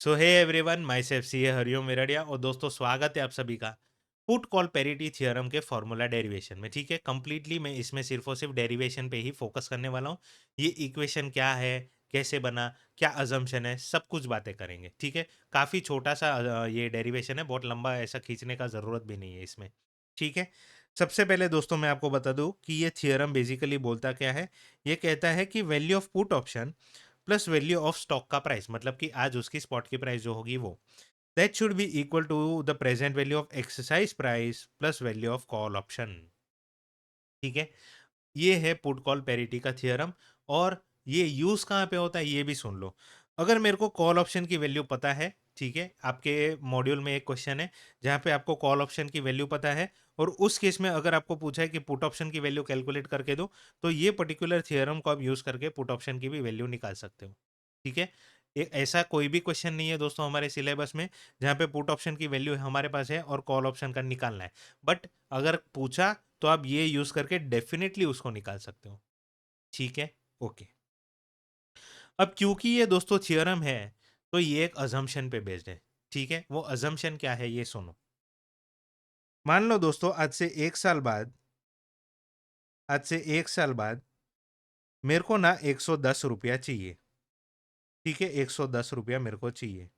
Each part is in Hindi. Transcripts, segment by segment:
So hey everyone, myself C A Hariom Meradia. और दोस्तों, स्वागत है आप सभी का पुट कॉल पेरिटी थियरम के फॉर्मूला डेरिवेशन में। ठीक है, कंप्लीटली मैं इसमें सिर्फ और सिर्फ डेरिवेशन पे ही फोकस करने वाला हूँ। ये इक्वेशन क्या है, कैसे बना, क्या अजम्पशन है, सब कुछ बातें करेंगे। ठीक है, काफ़ी छोटा सा ये डेरिवेशन है, बहुत लंबा ऐसा खींचने का ज़रूरत भी नहीं है इसमें। ठीक है, सबसे पहले दोस्तों मैं आपको बता दूं कि ये थियरम बेसिकली बोलता क्या है। ये कहता है कि value of put option plus value of stock का प्राइस, मतलब कि आज उसकी स्पॉट की प्राइस जो होगी वो, that should be equal to the present value of exercise price plus value of call option. ठीक है, ये है पुट कॉल पैरिटी का थियरम। और ये यूज कहाँ पे होता है ये भी सुन लो। अगर मेरे को कॉल ऑप्शन की वैल्यू पता है, ठीक है, आपके मॉड्यूल में एक क्वेश्चन है जहाँ पे आपको कॉल ऑप्शन की वैल्यू पता है, और उस केस में अगर आपको पूछा है कि पुट ऑप्शन की वैल्यू कैलकुलेट करके दो, तो ये पर्टिकुलर थियरम को आप यूज करके पुट ऑप्शन की भी वैल्यू निकाल सकते हो। ठीक है, ऐसा कोई भी क्वेश्चन नहीं है दोस्तों हमारे सिलेबस में जहाँ पे पुट ऑप्शन की वैल्यू हमारे पास है और कॉल ऑप्शन का निकालना है। बट अगर पूछा तो आप ये यूज करके डेफिनेटली उसको निकाल सकते हो। ठीक है, ओके। अब क्योंकि ये दोस्तों थियरम है, तो ये एक अजम्पशन पे बेस्ड है। ठीक है, वो अजम्पशन क्या है ये सुनो। मान लो दोस्तों, आज से एक साल बाद मेरे को ना 110 रुपया चाहिए। ठीक है, 110 रुपया मेरे को चाहिए।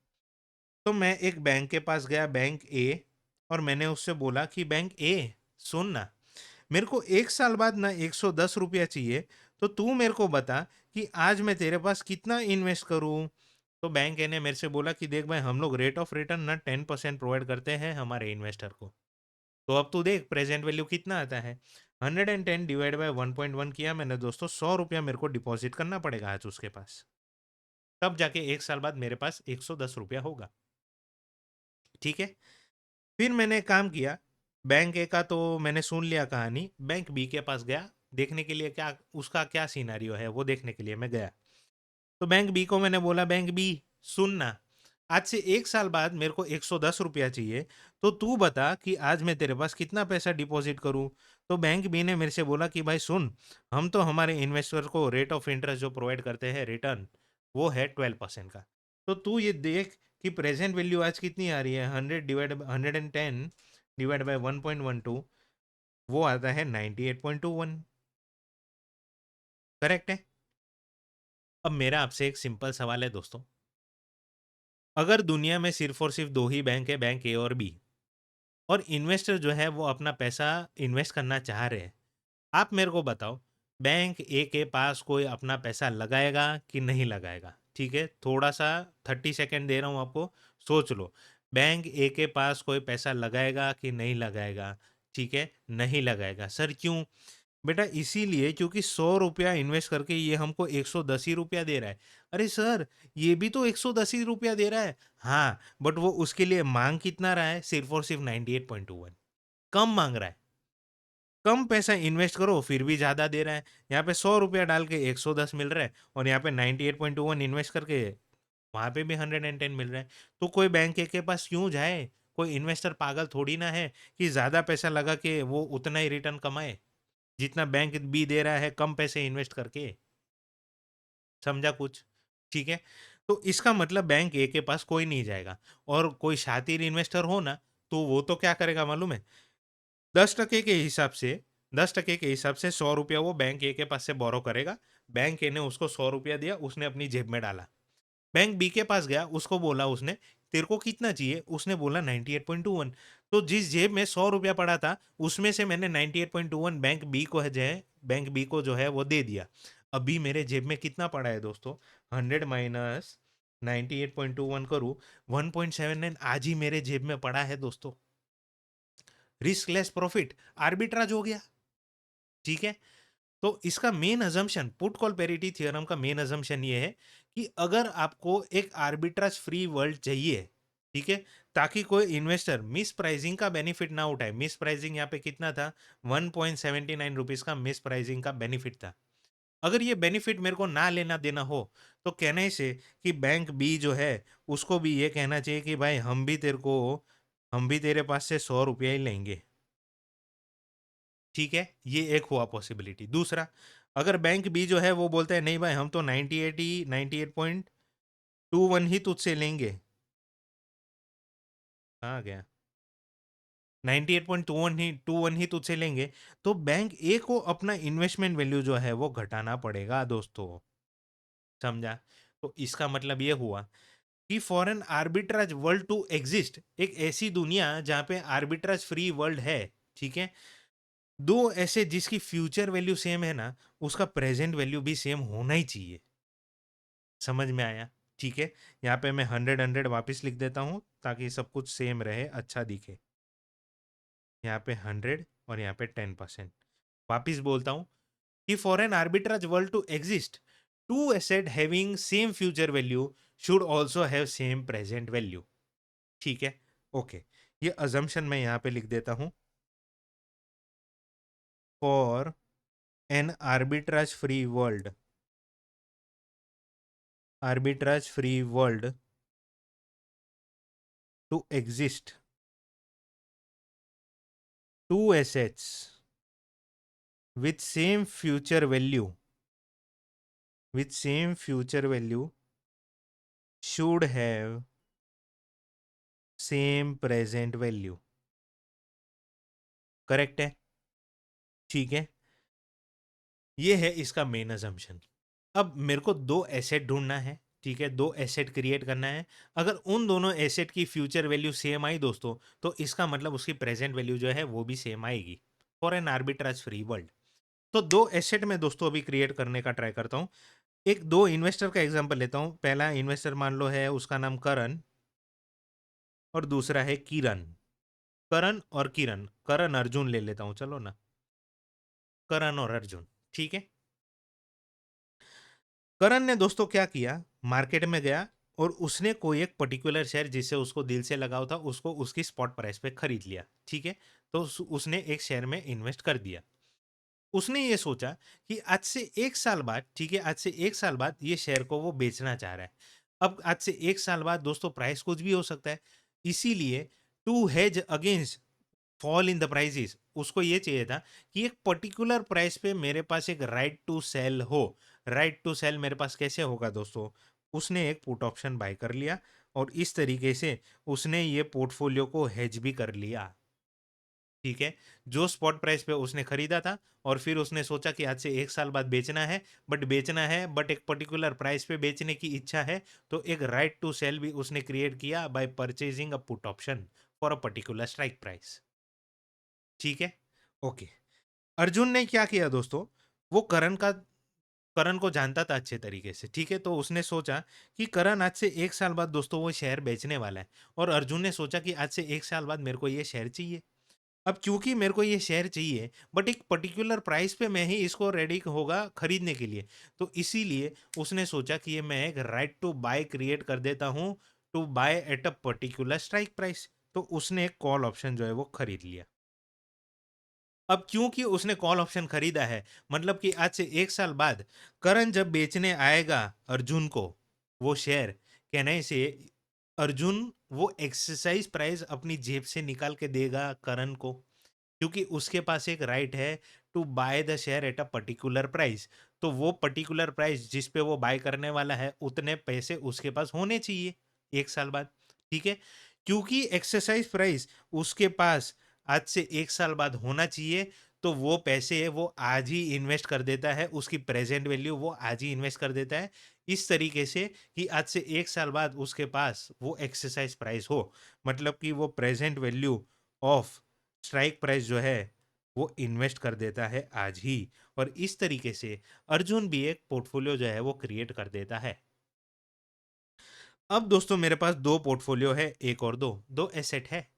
तो मैं एक बैंक के पास गया, बैंक ए, और मैंने उससे बोला कि बैंक ए, सुन ना, मेरे को 1 साल बाद ना 110 रुपया चाहिए। तो तू मेरे को बता कि आज मैं तेरे पास कितना इन्वेस्ट करूं। तो बैंक ए ने मेरे से बोला कि देख भाई, हम लोग रेट ऑफ रिटर्न ना 10% प्रोवाइड करते हैं हमारे इन्वेस्टर को। तो अब तू देख प्रेजेंट वैल्यू कितना आता है। 110 डिवाइड बाय 1.1 किया मैंने दोस्तों, 100 रुपया मेरे को डिपॉजिट करना पड़ेगा आज उसके पास। तब जाके 1 साल बाद मेरे पास 110 रुपया होगा। ठीक है, फिर मैंने एक काम किया। बैंक ए का तो मैंने सुन लिया कहानी, बैंक बी के पास गया देखने के लिए क्या उसका क्या सिनेरियो है वो देखने के लिए मैं गया। तो बैंक बी को मैंने बोला, बैंक बी सुनना, आज से 1 साल बाद मेरे को 110 रुपया चाहिए। तो तू बता कि आज मैं तेरे पास कितना पैसा डिपॉजिट करूं। तो बैंक बी ने मेरे से बोला कि भाई सुन, हम तो हमारे इन्वेस्टर को रेट ऑफ इंटरेस्ट जो प्रोवाइड करते हैं रिटर्न, वो है 12% का। तो तू ये देख कि प्रेजेंट वैल्यू आज कितनी आ रही है, 110 डिवाइड बाय 1.12, वो आता है 98.21। करेक्ट है। अब मेरा आपसे एक सिंपल सवाल है दोस्तों, अगर दुनिया में सिर्फ और सिर्फ दो ही बैंक है, बैंक ए और बी, और इन्वेस्टर जो है वो अपना पैसा इन्वेस्ट करना चाह रहे हैं, आप मेरे को बताओ, बैंक ए के पास कोई अपना पैसा लगाएगा कि नहीं लगाएगा। ठीक है, थोड़ा सा 30 सेकेंड दे रहा हूँ आपको, सोच लो। बैंक ए के पास कोई पैसा लगाएगा कि नहीं लगाएगा। ठीक है, नहीं लगाएगा। सर क्यों? बेटा इसीलिए क्योंकि 100 रुपया इन्वेस्ट करके ये हमको 110 ही रुपया दे रहा है। अरे सर, ये भी तो 110 ही रुपया दे रहा है। हाँ, बट वो उसके लिए मांग कितना रहा है, सिर्फ और सिर्फ 98.21। कम मांग रहा है। कम पैसा इन्वेस्ट करो फिर भी ज़्यादा दे रहा है। यहाँ पे 100 रुपया डाल के 110 मिल रहा है, और यहाँ पे 98.21 इन्वेस्ट करके वहाँ पे भी 110 मिल रहा है। तो कोई बैंक के पास क्यों जाए? कोई इन्वेस्टर पागल थोड़ी ना है कि ज़्यादा पैसा लगा के वो उतना ही रिटर्न कमाए जितना बैंक बी दे रहा है कम पैसे इन्वेस्ट करके। समझा कुछ? ठीक है, तो इसका मतलब बैंक ए के पास कोई नहीं जाएगा। और कोई शातिर इन्वेस्टर हो ना, तो वो तो क्या करेगा मालूम है, 10% के हिसाब से 10% के हिसाब से 100 रुपया वो बैंक ए के पास से बोरो करेगा। बैंक ए ने उसको 100 रुपया दिया, उसने अपनी जेब में डाला। बैंक बी के पास गया, उसको बोला उसने, तेरे को कितना चाहिए? उसने बोला 98.21। तो जिस जेब में 100 रुपया पड़ा था, उसमें से मैंने 98.21 बैंक बी को जो है वो दे दिया। अभी मेरे जेब में कितना पड़ा है दोस्तों? 100 माइनस 98.21 करूँ, 1.79 आज ही मेरे जेब में पड़ा है दोस्तों। रिस्क लेस प्रॉफिट, आर्बिट्राज हो गया। ठीक है, तो इसका main assumption, put call parity theorem का मेन अजम्पशन ये है कि अगर आपको एक आर्बिट्राज फ्री वर्ल्ड चाहिए, ठीक है, ताकि कोई इन्वेस्टर मिस प्राइसिंग का बेनिफिट ना उठाए। मिस प्राइसिंग यहाँ पे कितना था, 1.79 रुपीज का मिस प्राइसिंग का बेनिफिट था। अगर ये बेनिफिट मेरे को ना लेना देना हो, तो कहने से कि बैंक बी जो है उसको भी ये कहना चाहिए कि भाई हम भी तेरे पास से 100 रुपया ही लेंगे। ठीक है, ये एक हुआ पॉसिबिलिटी। दूसरा, अगर बैंक बी जो है वो बोलता है नहीं भाई, हम तो 98 ही 98.21 ही तुझसे लेंगे, कहाँ गया? 98.21 ही तुझसे लेंगे, तो बैंक ए को अपना इन्वेस्टमेंट वैल्यू जो है वो घटाना पड़ेगा दोस्तों। समझा? तो इसका मतलब ये हुआ कि for an arbitrage world to exist, एक ऐसी दुनिया जहां पे आर्बिट्राज फ्री वर्ल्ड है, ठीक है, दो ऐसे जिसकी फ्यूचर वैल्यू सेम है ना, उसका प्रेजेंट वैल्यू भी सेम होना ही चाहिए। समझ में आया? ठीक है, यहाँ पे मैं 100 वापस लिख देता हूँ ताकि सब कुछ सेम रहे, अच्छा दिखे। यहाँ पे 100 और यहाँ पे 10%। वापिस बोलता हूँ कि for an arbitrage world to exist, two asset having same future value should also have same present value. ठीक है, ओके। ये अजम्पशन मैं यहाँ पे लिख देता हूँ, for an arbitrage free world, arbitrage free world to exist, two assets with same future value, with same future value should have same present value। Correct है? ठीक है, ये है इसका मेन अजम्पशन। अब मेरे को दो एसेट ढूंढना है, ठीक है, दो एसेट क्रिएट करना है। अगर उन दोनों एसेट की फ्यूचर वैल्यू सेम आई दोस्तों, तो इसका मतलब उसकी प्रेजेंट वैल्यू जो है वो भी सेम आएगी for an arbitrage free world. तो दो एसेट में दोस्तों अभी क्रिएट करने का ट्राई करता हूँ। एक दो इन्वेस्टर का एग्जांपल लेता हूँ। पहला इन्वेस्टर मान लो है, उसका नाम करण, और दूसरा है किरण। करण और किरण, करण अर्जुन ले लेता हूँ, चलो ना, करण और अर्जुन, ठीक है। करण ने दोस्तों क्या किया, मार्केट में गया और उसने कोई एक पर्टिकुलर शेयर जिससे उसको दिल से लगाव था, उसको उसकी स्पॉट प्राइस पे खरीद लिया, ठीक है। तो उसने एक शेयर में इन्वेस्ट कर दिया। उसने ये सोचा कि आज से 1 साल बाद, ठीक है, आज से 1 साल बाद ये शेयर को वो बेचना चाह रहा है। अब आज से 1 साल बाद दोस्तों प्राइस कुछ भी हो सकता है, इसीलिए to hedge against fall in the prices, उसको ये चाहिए था कि एक पर्टिकुलर प्राइस पे मेरे पास एक राइट टू सेल हो। राइट टू सेल मेरे पास कैसे होगा दोस्तों, उसने एक पुट ऑप्शन बाय कर लिया और इस तरीके से उसने ये पोर्टफोलियो को हेज भी कर लिया, ठीक है। जो स्पॉट प्राइस पे उसने खरीदा था और फिर उसने सोचा कि आज से 1 साल बाद बेचना है, बट एक पर्टिकुलर प्राइस पे बेचने की इच्छा है, तो एक राइट टू सेल भी उसने क्रिएट किया bye purchasing a put option for a particular strike price, ठीक है, ओके। अर्जुन ने क्या किया दोस्तों, वो करण को जानता था अच्छे तरीके से, ठीक है। तो उसने सोचा कि करण आज से 1 साल बाद दोस्तों वो शेयर बेचने वाला है, और अर्जुन ने सोचा कि आज से 1 साल बाद मेरे को ये शेयर चाहिए। अब क्योंकि मेरे को ये शेयर चाहिए, बट एक पर्टिकुलर प्राइस पे मैं ही इसको रेडी होगा खरीदने के लिए, तो इसीलिए उसने सोचा कि ये मैं एक राइट टू बाय क्रिएट कर देता हूँ, to buy at a particular strike price. तो उसने एक कॉल ऑप्शन जो है वो खरीद लिया। अब क्योंकि उसने कॉल ऑप्शन खरीदा है, मतलब कि आज से 1 साल बाद करण जब बेचने आएगा अर्जुन को वो शेयर, कहने से अर्जुन वो एक्सरसाइज प्राइस अपनी जेब से निकाल के देगा करण को, क्योंकि उसके पास एक राइट है to buy the share at a particular price. तो वो पर्टिकुलर प्राइस जिस पे वो बाय करने वाला है, उतने पैसे उसके पास होने चाहिए 1 साल बाद, ठीक है। क्योंकि एक्सरसाइज प्राइस उसके पास आज से 1 साल बाद होना चाहिए, तो वो पैसे वो आज ही इन्वेस्ट कर देता है, उसकी प्रेजेंट वैल्यू वो आज ही इन्वेस्ट कर देता है, इस तरीके से कि आज से 1 साल बाद उसके पास वो एक्सरसाइज प्राइस हो, मतलब कि वो present value of strike price जो है वो इन्वेस्ट कर देता है आज ही। और इस तरीके से अर्जुन भी एक पोर्टफोलियो जो है वो क्रिएट कर देता है। अब दोस्तों मेरे पास दो पोर्टफोलियो है, एक और दो दो एसेट है।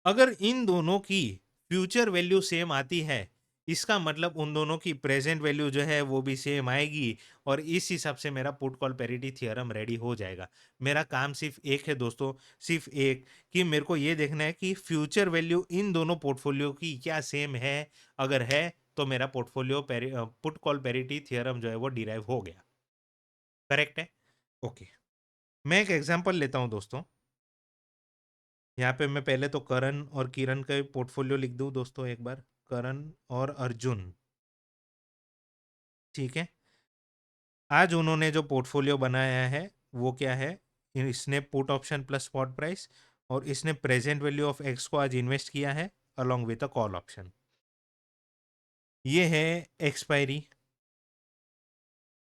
अगर इन दोनों की फ्यूचर वैल्यू सेम आती है, इसका मतलब उन दोनों की प्रेजेंट वैल्यू जो है वो भी सेम आएगी, और इस हिसाब से मेरा put call parity theorem ready हो जाएगा। मेरा काम सिर्फ एक है दोस्तों, सिर्फ एक, कि मेरे को ये देखना है कि फ्यूचर वैल्यू इन दोनों पोर्टफोलियो की क्या सेम है। अगर है तो मेरा portfolio put call parity theorem जो है वो डिराइव हो गया। करेक्ट है, ओके। मैं एक एग्जांपल लेता हूं दोस्तों। यहाँ पे मैं पहले तो करण और किरण का पोर्टफोलियो लिख दूं दोस्तों एक बार, करण और अर्जुन, ठीक है। आज उन्होंने जो पोर्टफोलियो बनाया है वो क्या है, इसने put option plus spot price, और इसने प्रेजेंट वैल्यू ऑफ एक्स को आज इन्वेस्ट किया है along with a call option. ये है एक्सपायरी,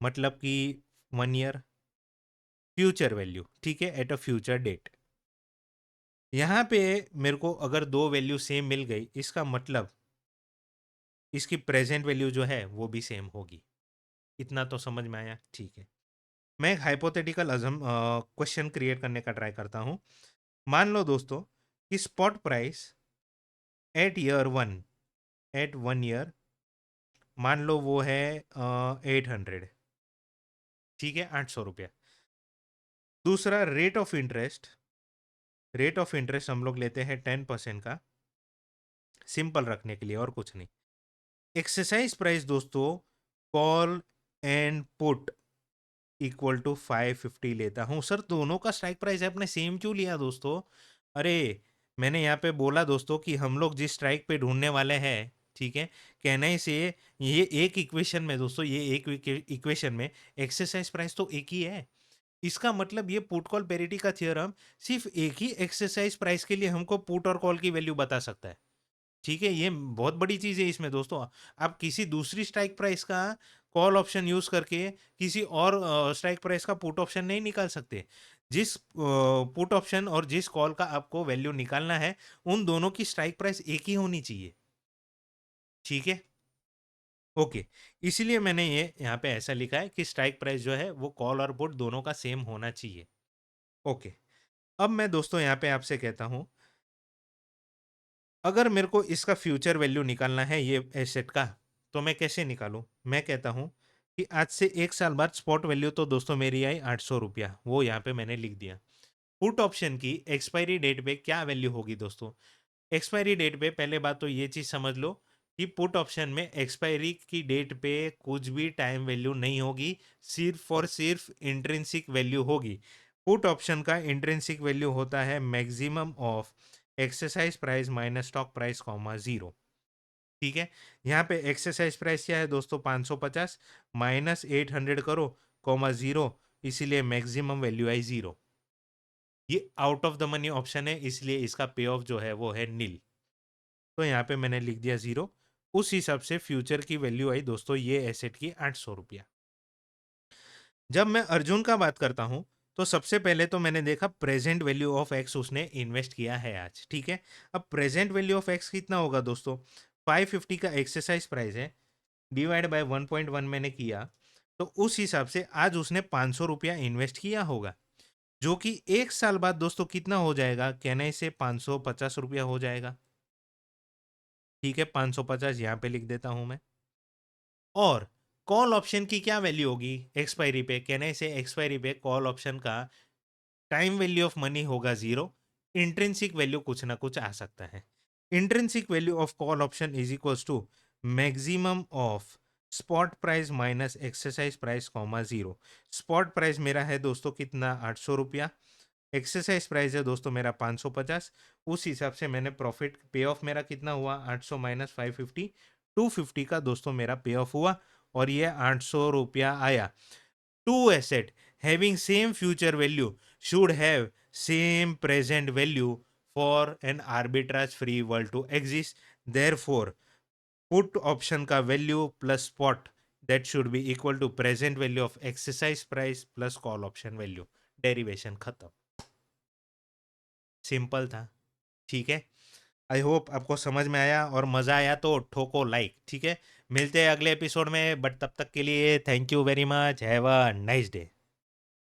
मतलब कि 1 ईयर फ्यूचर वैल्यू, ठीक है, एट अ फ्यूचर डेट। यहाँ पे मेरे को अगर दो वैल्यू सेम मिल गई, इसका मतलब इसकी प्रेजेंट वैल्यू जो है वो भी सेम होगी। इतना तो समझ में आया, ठीक है। मैं एक हाइपोथेटिकल क्वेश्चन क्रिएट करने का ट्राई करता हूँ। मान लो दोस्तों कि spot price at year 1, at 1 year, मान लो वो है 800, ठीक है, 800 रुपया। दूसरा रेट ऑफ इंटरेस्ट हम लोग लेते हैं 10% का, सिंपल रखने के लिए और कुछ नहीं। एक्सरसाइज प्राइस दोस्तों call and put equal to 550 लेता हूं। सर दोनों का स्ट्राइक प्राइस है, अपने सेम क्यों लिया दोस्तों? अरे मैंने यहाँ पे बोला दोस्तों कि हम लोग जिस स्ट्राइक पे ढूंढने वाले हैं, ठीक है, कहने से ये एक इक्वेशन में दोस्तों, ये एक इक्वेशन में एक्सरसाइज प्राइस तो एक ही है। इसका मतलब ये पुट कॉल पेरिटी का थ्योरम सिर्फ एक ही एक्सरसाइज प्राइस के लिए हमको पुट और कॉल की वैल्यू बता सकता है, ठीक है। ये बहुत बड़ी चीज है इसमें दोस्तों। आप किसी दूसरी स्ट्राइक प्राइस का कॉल ऑप्शन यूज करके किसी और स्ट्राइक प्राइस का पुट ऑप्शन नहीं निकाल सकते। जिस पुट ऑप्शन और जिस कॉल का आपको वैल्यू निकालना है, उन दोनों की स्ट्राइक प्राइस एक ही होनी चाहिए, ठीक है, ओके। इसीलिए मैंने ये यहाँ पे ऐसा लिखा है कि स्ट्राइक प्राइस जो है वो कॉल और पुट दोनों का सेम होना चाहिए, ओके। अब मैं दोस्तों यहाँ पे आपसे कहता हूं, अगर मेरे को इसका फ्यूचर वैल्यू निकालना है ये एसेट का, तो मैं कैसे निकालूं? मैं कहता हूं कि आज से 1 साल बाद स्पॉट वैल्यू तो दोस्तों मेरी आई 800 रुपया, वो यहाँ पे मैंने लिख दिया। पुट ऑप्शन की एक्सपायरी डेट पे क्या वैल्यू होगी दोस्तों? एक्सपायरी डेट पे पहले बात तो ये चीज समझ लो कि पुट ऑप्शन में एक्सपायरी की डेट पे कुछ भी टाइम वैल्यू नहीं होगी, सिर्फ और सिर्फ इंट्रिंसिक वैल्यू होगी। पुट ऑप्शन का इंट्रिंसिक वैल्यू होता है maximum of exercise price minus stock price comma 0, ठीक है। यहाँ पे एक्सरसाइज प्राइस क्या है दोस्तों? 550 माइनस 800 करो कॉमा 0, इसीलिए मैक्सिमम वैल्यू आई 0। ये out of the money option है, इसलिए इसका पे ऑफ जो है वो है नील। तो यहाँ पे मैंने लिख दिया 0। उस हिसाब से फ्यूचर की वैल्यू आई दोस्तों ये एसेट की 800 रुपया। जब मैं अर्जुन का बात करता हूं, तो सबसे पहले तो मैंने देखा प्रेजेंट वैल्यू ऑफ एक्स उसने इन्वेस्ट किया है आज, ठीक है। अब प्रेजेंट वैल्यू ऑफ एक्स कितना होगा दोस्तों? 550 का एक्सरसाइज प्राइस है, डिवाइड बाय 1.1 मैंने किया, तो उस हिसाब से आज उसने 500 रुपया इन्वेस्ट किया होगा, जो कि 1 साल बाद दोस्तों कितना हो जाएगा? कहने से 550 रुपया हो जाएगा, ठीक है। 550 यहाँ पे लिख देता हूं मैं। और कॉल ऑप्शन की क्या वैल्यू होगी एक्सपायरी पे? कहने से एक्सपायरी पे कॉल ऑप्शन का टाइम वैल्यू ऑफ मनी होगा 0। इंट्रिंसिक वैल्यू कुछ ना कुछ आ सकता है। Intrinsic value of call option is equals to maximum of spot price minus exercise price comma 0। Spot price मेरा है दोस्तों कितना? 800 रुपया। एक्सरसाइज प्राइस है दोस्तों मेरा 550। उस हिसाब से मैंने प्रॉफिट पे ऑफ मेरा कितना हुआ? 800 माइनस 550, 250 का दोस्तों मेरा पे ऑफ हुआ, और ये 800 रुपया आया। Two asset having same future value should have same present value for an arbitrage free world to exist. Therefore put option का value plus spot that should be equal to present value of exercise price plus call option value. Derivation खत्म, सिंपल था, ठीक है। आई होप आपको समझ में आया, और मजा आया तो ठोको लाइक, ठीक है। मिलते हैं अगले एपिसोड में, बट तब तक के लिए thank you very much, have a nice day.